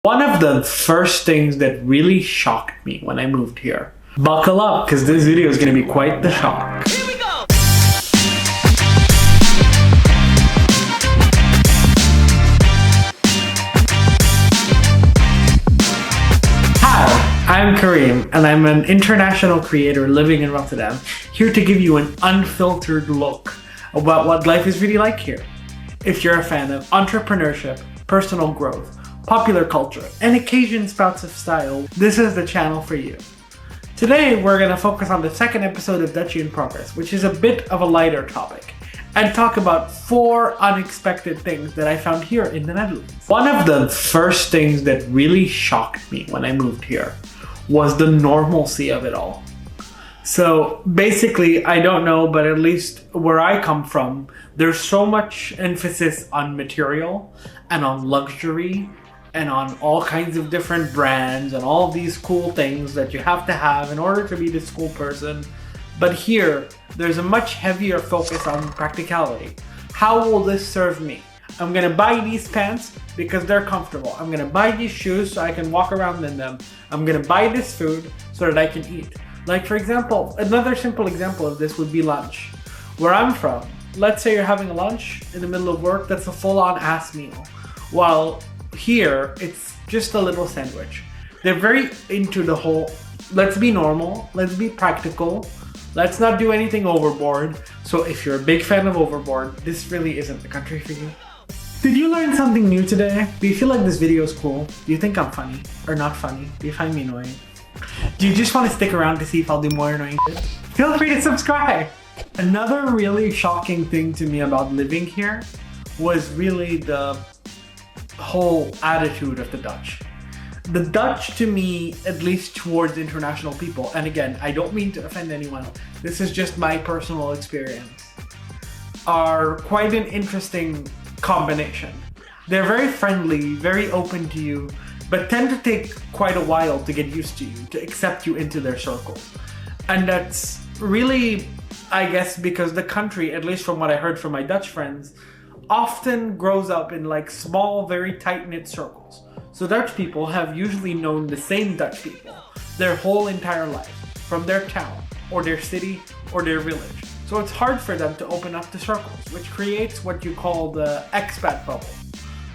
One of the first things that really shocked me when I moved here. Buckle up, because this video is going to be quite the shock. Here we go! Hi, I'm Karim, and I'm an international creator living in Rotterdam, here to give you an unfiltered look about what life is really like here. If you're a fan of entrepreneurship, personal growth, popular culture, and occasion spouts of style, this is the channel for you. Today, we're going to focus on the second episode of Dutchie in Progress, which is a bit of a lighter topic, and talk about 4 unexpected things that I found here in the Netherlands. One of the first things that really shocked me when I moved here was the normalcy of it all. So basically, I don't know, but at least where I come from, there's so much emphasis on material and on luxury and on all kinds of different brands and all of these cool things that you have to have in order to be this cool person. But here, there's a much heavier focus on practicality. How will this serve me? I'm gonna buy these pants because they're comfortable. I'm gonna buy these shoes so I can walk around in them. I'm gonna buy this food so that I can eat. Like, for example, another simple example of this would be lunch. Where I'm from, let's say you're having a lunch in the middle of work, that's a full-on ass meal. While here, it's just a little sandwich. They're very into the whole, let's be normal, let's be practical, let's not do anything overboard. So if you're a big fan of overboard, this really isn't the country for you. Did you learn something new today? Do you feel like this video is cool? Do you think I'm funny or not funny? Do you find me annoying? Do you just want to stick around to see if I'll do more annoying shit? Feel free to subscribe! Another really shocking thing to me about living here was really the whole attitude of the Dutch. The Dutch, to me, at least towards international people, and again, I don't mean to offend anyone, this is just my personal experience, are quite an interesting combination. They're very friendly, very open to you, but tend to take quite a while to get used to you, to accept you into their circles. And that's really, I guess, because the country, at least from what I heard from my Dutch friends, often grows up in like small, very tight-knit circles. So Dutch people have usually known the same Dutch people their whole entire life, from their town, or their city, or their village. So it's hard for them to open up to circles, which creates what you call the expat bubble.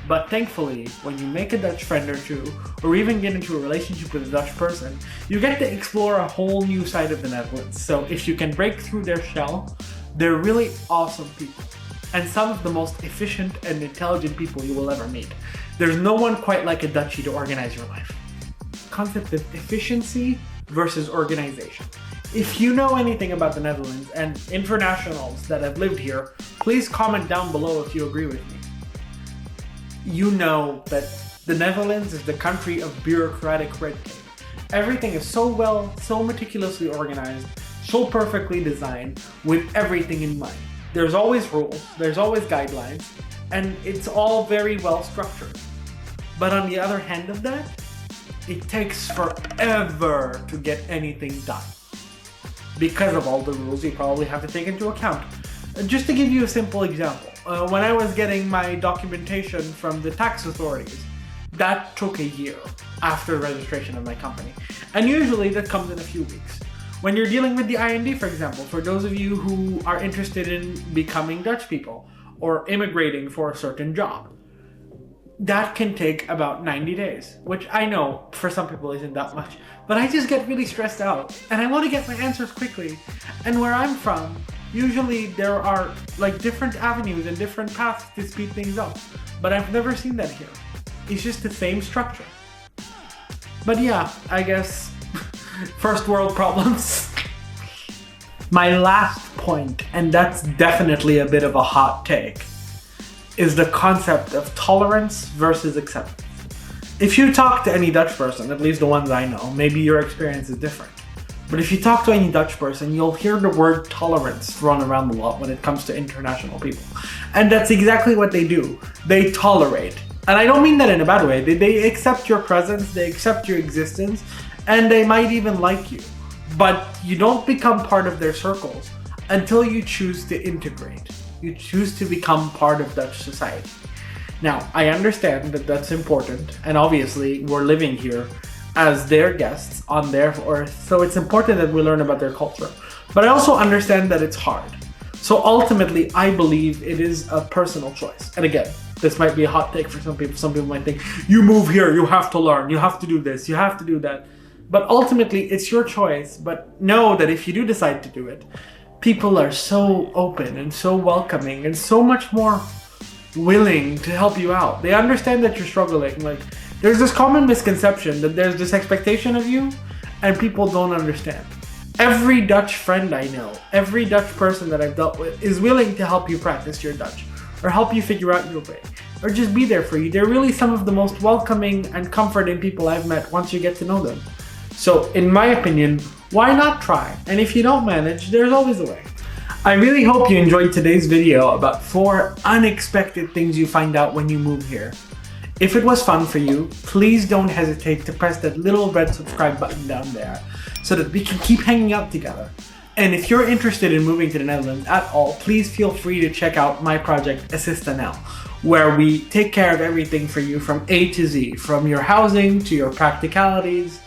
But thankfully, when you make a Dutch friend or two, or even get into a relationship with a Dutch person, you get to explore a whole new side of the Netherlands. So if you can break through their shell, they're really awesome people. And some of the most efficient and intelligent people you will ever meet. There's no one quite like a Dutchie to organize your life. Concept of efficiency versus organization. If you know anything about the Netherlands and internationals that have lived here, please comment down below if you agree with me. You know that the Netherlands is the country of bureaucratic red tape. Everything is so meticulously organized, so perfectly designed, with everything in mind. There's always rules, there's always guidelines, and it's all very well structured. But on the other hand of that, it takes forever to get anything done. Because of all the rules you probably have to take into account. Just to give you a simple example, when I was getting my documentation from the tax authorities, that took a year after registration of my company. And usually that comes in a few weeks. When you're dealing with the IND, for example, for those of you who are interested in becoming Dutch people or immigrating for a certain job, that can take about 90 days, which I know for some people isn't that much, but I just get really stressed out and I want to get my answers quickly. And where I'm from, usually there are like different avenues and different paths to speed things up, but I've never seen that here. It's just the same structure. But yeah, I guess first world problems. My last point, and that's definitely a bit of a hot take, is the concept of tolerance versus acceptance. If you talk to any Dutch person, at least the ones I know, maybe your experience is different. But if you talk to any Dutch person, you'll hear the word tolerance thrown around a lot when it comes to international people. And that's exactly what they do. They tolerate. And I don't mean that in a bad way. They accept your presence, they accept your existence, and they might even like you. But you don't become part of their circles until you choose to integrate. You choose to become part of Dutch society. Now, I understand that that's important, and obviously we're living here as their guests on their earth, so it's important that we learn about their culture. But I also understand that it's hard. So ultimately, I believe it is a personal choice. And again, this might be a hot take for some people. Some people might think, you move here, you have to learn, you have to do this, you have to do that. But ultimately, it's your choice. But know that if you do decide to do it, people are so open and so welcoming and so much more willing to help you out. They understand that you're struggling. Like, there's this common misconception that there's this expectation of you and people don't understand. Every Dutch friend I know, every Dutch person that I've dealt with is willing to help you practice your Dutch or help you figure out your way or just be there for you. They're really some of the most welcoming and comforting people I've met once you get to know them. So in my opinion, why not try? And if you don't manage, there's always a way. I really hope you enjoyed today's video about 4 unexpected things you find out when you move here. If it was fun for you, please don't hesitate to press that little red subscribe button down there so that we can keep hanging out together. And if you're interested in moving to the Netherlands at all, please feel free to check out my project ASSISTNL, where we take care of everything for you from A to Z, from your housing to your practicalities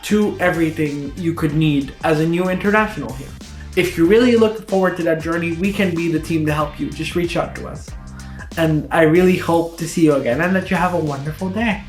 to everything you could need as a new international here. If you really look forward to that journey, we can be the team to help you. Just reach out to us. And I really hope to see you again and that you have a wonderful day.